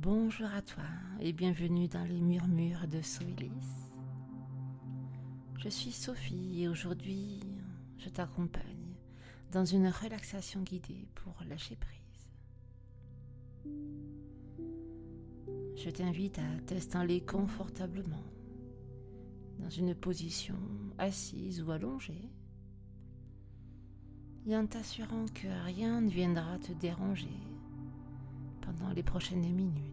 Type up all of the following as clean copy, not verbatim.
Bonjour à toi et bienvenue dans les murmures de Soélis. Je suis Sophie et aujourd'hui je t'accompagne dans une relaxation guidée pour lâcher prise. Je t'invite à t'installer confortablement dans une position assise ou allongée et en t'assurant que rien ne viendra te déranger pendant les prochaines minutes.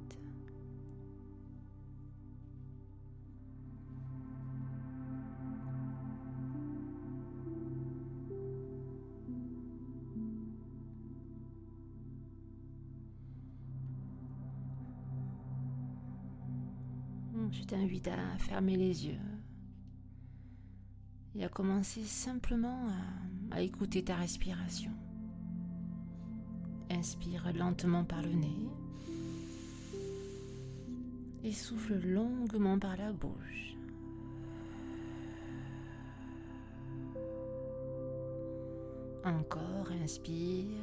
Je t'invite à fermer les yeux et à commencer simplement à écouter ta respiration. Inspire lentement par le nez et souffle longuement par la bouche. Encore, inspire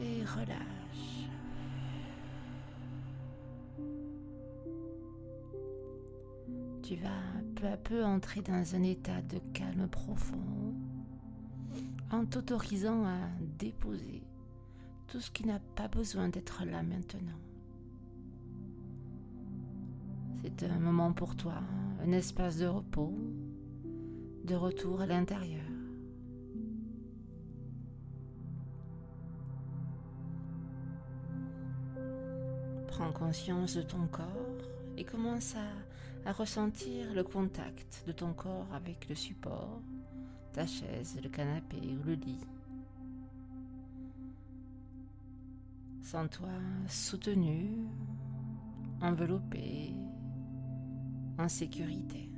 et relâche. Tu vas peu à peu entrer dans un état de calme profond en t'autorisant à déposer tout ce qui n'a pas besoin d'être là maintenant. C'est un moment pour toi, un espace de repos, de retour à l'intérieur. Prends conscience de ton corps et commence à ressentir le contact de ton corps avec le support, ta chaise, le canapé ou le lit. Sens-toi soutenu, enveloppé, en sécurité.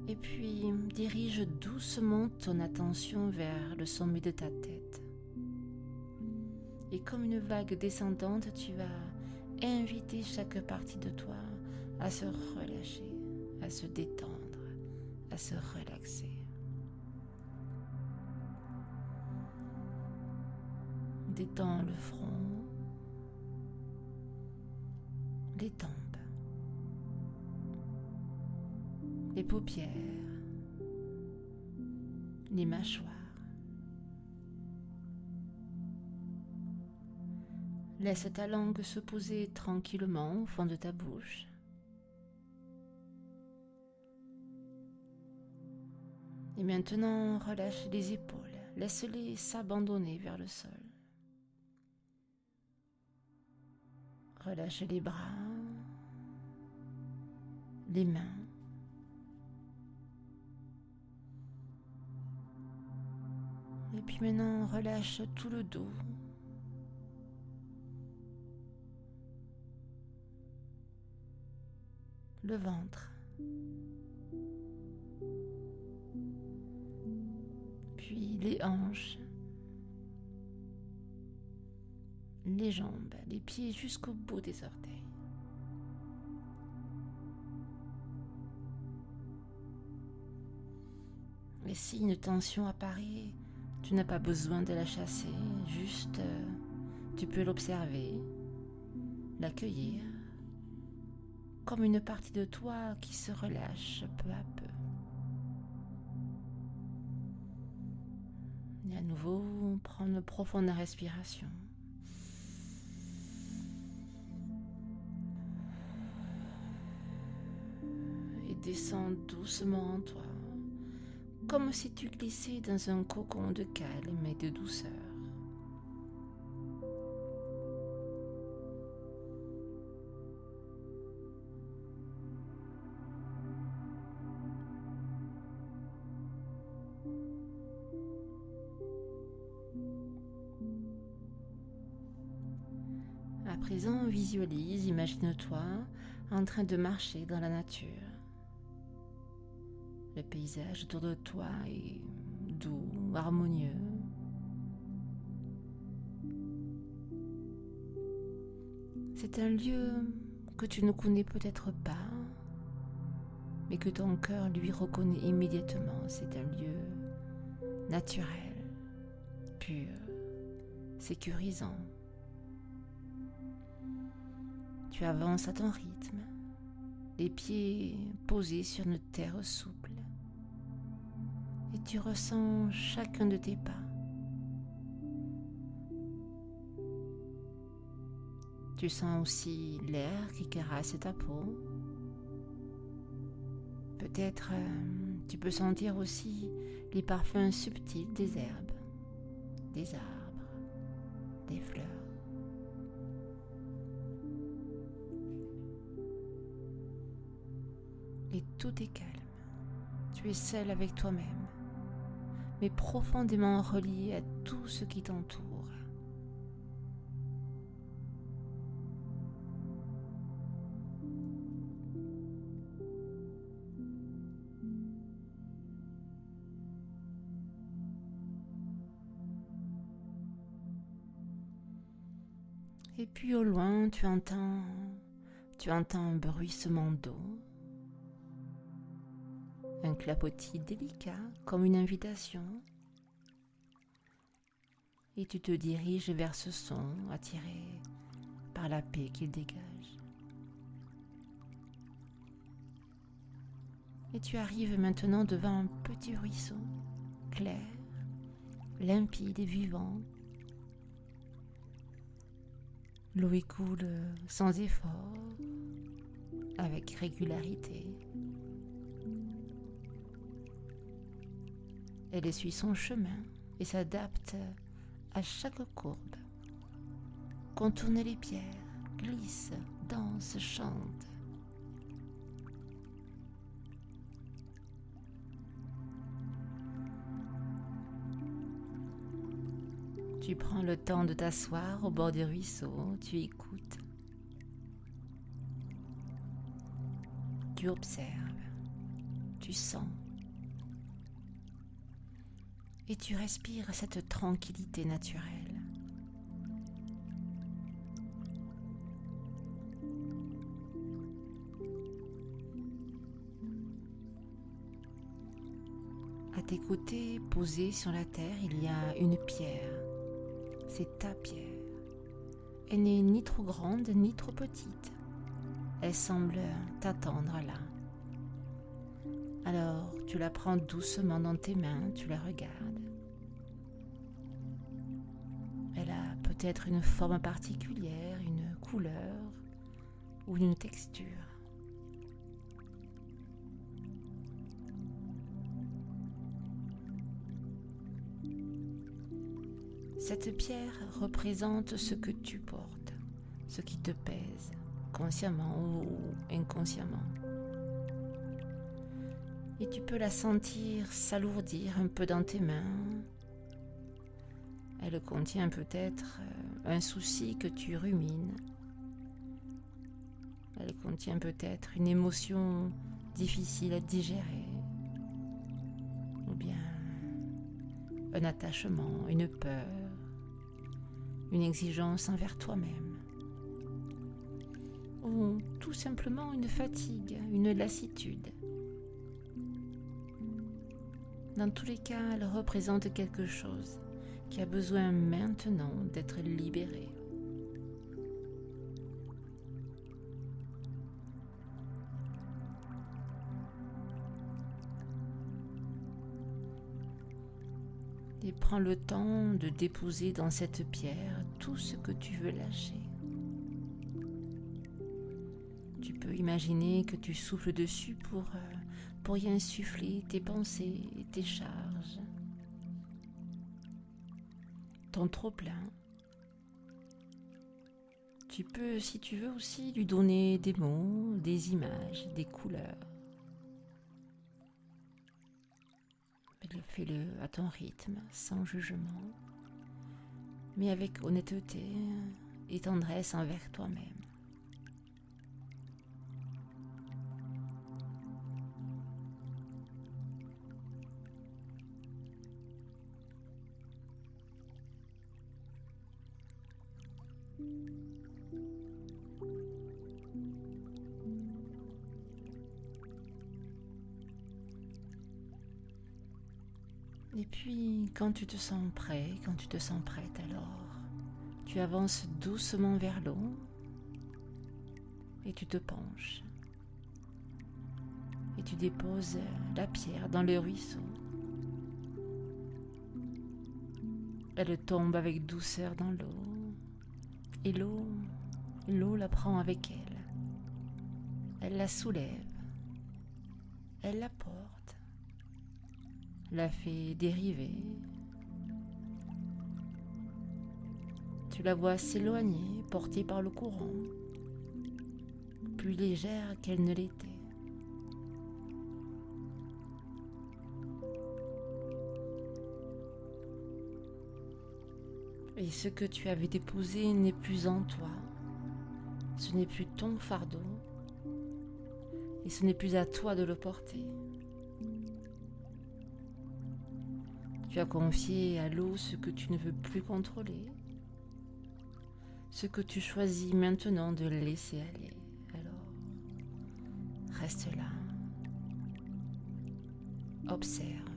Et puis, dirige doucement ton attention vers le sommet de ta tête. Et comme une vague descendante, tu vas inviter chaque partie de toi à se relâcher, à se détendre, à se relaxer. Détends le front, les tempes, les paupières, les mâchoires. Laisse ta langue se poser tranquillement au fond de ta bouche. Et maintenant, relâche les épaules. Laisse-les s'abandonner vers le sol. Relâche les bras, les mains. Et puis maintenant, relâche tout le dos. Le ventre. Puis les hanches. Les jambes, les pieds jusqu'au bout des orteils. Et si une tension apparaît, tu n'as pas besoin de la chasser, juste tu peux l'observer, l'accueillir, comme une partie de toi qui se relâche peu à peu. Et à nouveau, prends une profonde respiration. Et descends doucement en toi, comme si tu glissais dans un cocon de calme et de douceur. À présent, visualise, imagine-toi en train de marcher dans la nature. Le paysage autour de toi est doux, harmonieux. C'est un lieu que tu ne connais peut-être pas, mais que ton cœur lui reconnaît immédiatement. C'est un lieu naturel, pur, sécurisant. Tu avances à ton rythme, les pieds posés sur une terre souple, et tu ressens chacun de tes pas. Tu sens aussi l'air qui caresse ta peau. Peut-être tu peux sentir aussi les parfums subtils des herbes, des arbres, des fleurs. Et tout est calme. Tu es seul avec toi-même, mais profondément relié à tout ce qui t'entoure. Et puis au loin, tu entends un bruissement d'eau, un clapotis délicat comme une invitation. Et tu te diriges vers ce son attiré par la paix qu'il dégage. Et tu arrives maintenant devant un petit ruisseau, clair, limpide et vivant. L'eau y coule sans effort, avec régularité. Elle suit son chemin et s'adapte à chaque courbe. Contourne les pierres, glisse, danse, chante. Tu prends le temps de t'asseoir au bord du ruisseau, tu écoutes. Tu observes, tu sens. Et tu respires cette tranquillité naturelle. À tes côtés, posée sur la terre, il y a une pierre. C'est ta pierre. Elle n'est ni trop grande ni trop petite. Elle semble t'attendre là. Alors tu la prends doucement dans tes mains, tu la regardes. Elle a peut-être une forme particulière, une couleur ou une texture. Cette pierre représente ce que tu portes, ce qui te pèse, consciemment ou inconsciemment. Et tu peux la sentir s'alourdir un peu dans tes mains. Elle contient peut-être un souci que tu rumines. Elle contient peut-être une émotion difficile à digérer. Ou bien un attachement, une peur, une exigence envers toi-même. Ou tout simplement une fatigue, une lassitude. Dans tous les cas, elle représente quelque chose qui a besoin maintenant d'être libéré. Et prends le temps de déposer dans cette pierre tout ce que tu veux lâcher. Tu peux imaginer que tu souffles dessus pour y insuffler tes pensées et tes charges, ton trop-plein. Tu peux, si tu veux aussi, lui donner des mots, des images, des couleurs. Fais-le à ton rythme, sans jugement, mais avec honnêteté et tendresse envers toi-même. Et puis, quand tu te sens prêt, quand tu te sens prête, alors tu avances doucement vers l'eau et tu te penches. Et tu déposes la pierre dans le ruisseau. Elle tombe avec douceur dans l'eau. Et l'eau la prend avec elle. Elle la soulève. Elle la porte. La fait dériver. Tu la vois s'éloigner, portée par le courant, plus légère qu'elle ne l'était. Et ce que tu avais déposé n'est plus en toi. Ce n'est plus ton fardeau. Et ce n'est plus à toi de le porter. Tu as confié à l'eau ce que tu ne veux plus contrôler. Ce que tu choisis maintenant de laisser aller. Alors, reste là. Observe.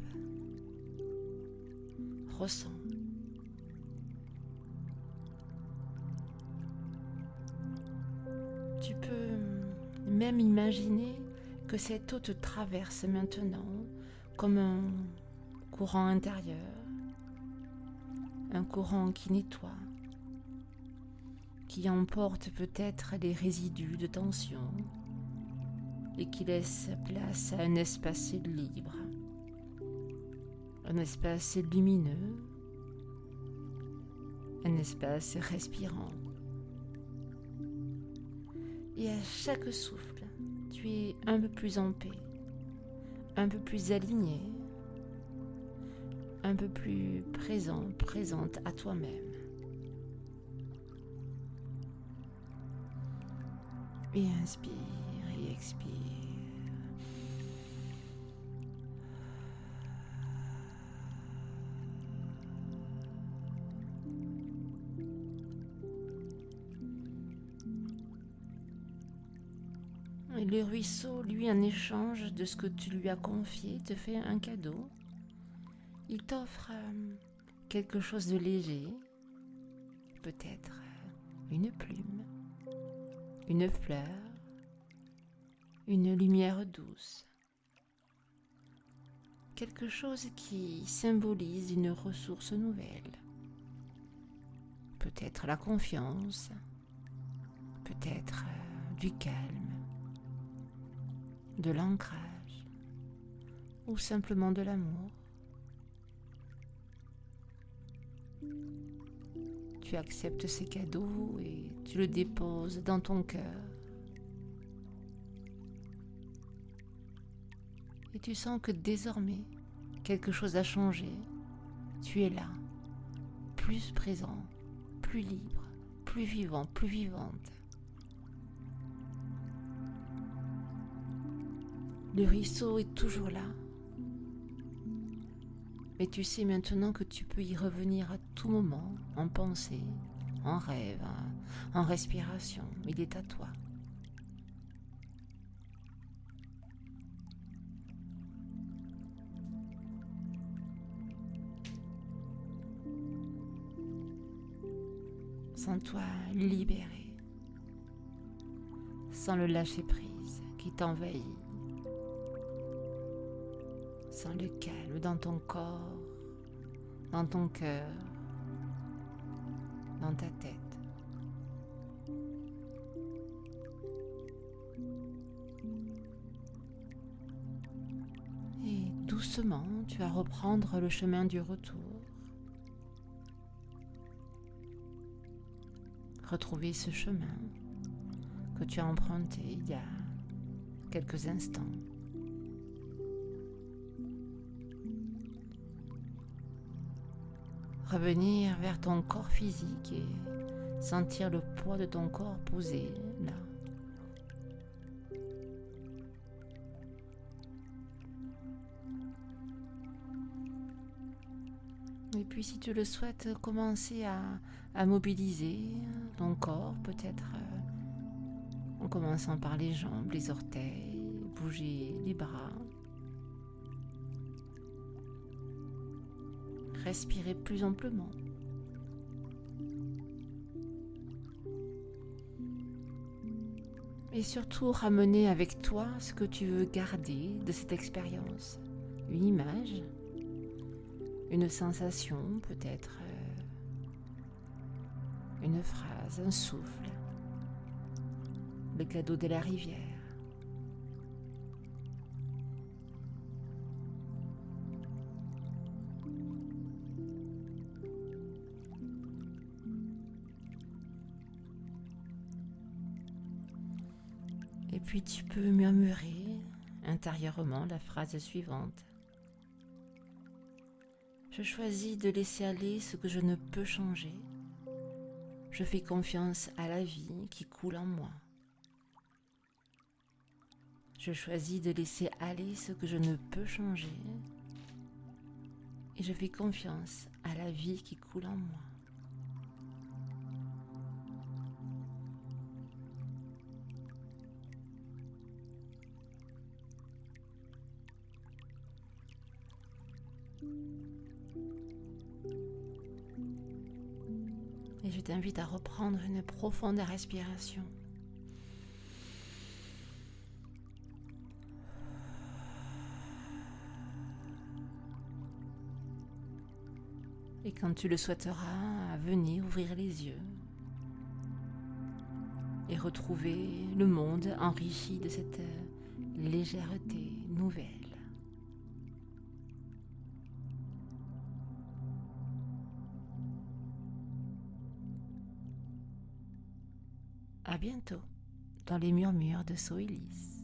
Ressens. Tu peux même imaginer que cette eau te traverse maintenant comme un courant intérieur, un courant qui nettoie, qui emporte peut-être les résidus de tension et qui laisse place à un espace libre, un espace lumineux, un espace respirant. Et à chaque souffle, tu es un peu plus en paix, un peu plus aligné, un peu plus présente à toi-même. Et inspire et expire. Et le ruisseau, lui, en échange de ce que tu lui as confié, te fait un cadeau. Il t'offre quelque chose de léger, peut-être une plume, une fleur, une lumière douce. Quelque chose qui symbolise une ressource nouvelle. Peut-être la confiance, peut-être du calme, de l'ancrage ou simplement de l'amour. Tu acceptes ces cadeaux et tu le déposes dans ton cœur. Et tu sens que désormais, quelque chose a changé. Tu es là, plus présent, plus libre, plus vivant, plus vivante. Le ruisseau est toujours là. Mais tu sais maintenant que tu peux y revenir à tout moment, en pensée, en rêve, en respiration. Il est à toi. Sens-toi libéré, sans le lâcher-prise qui t'envahit. Sens le calme dans ton corps, dans ton cœur, dans ta tête. Et doucement, tu vas reprendre le chemin du retour. Retrouver ce chemin que tu as emprunté il y a quelques instants. Revenir vers ton corps physique et sentir le poids de ton corps posé là. Et puis si tu le souhaites, commencer à mobiliser ton corps, peut-être en commençant par les jambes, les orteils, bouger les bras. respirer plus amplement. Et surtout ramener avec toi ce que tu veux garder de cette expérience. Une image, une sensation, peut-être une phrase, un souffle, le cadeau de la rivière. Et puis tu peux murmurer intérieurement la phrase suivante. Je choisis de laisser aller ce que je ne peux changer. Je fais confiance à la vie qui coule en moi. Je choisis de laisser aller ce que je ne peux changer. Et je fais confiance à la vie qui coule en moi. Et je t'invite à reprendre une profonde respiration. Et quand tu le souhaiteras, venez ouvrir les yeux et retrouver le monde enrichi de cette légèreté nouvelle. À bientôt dans les murmures de Soélis.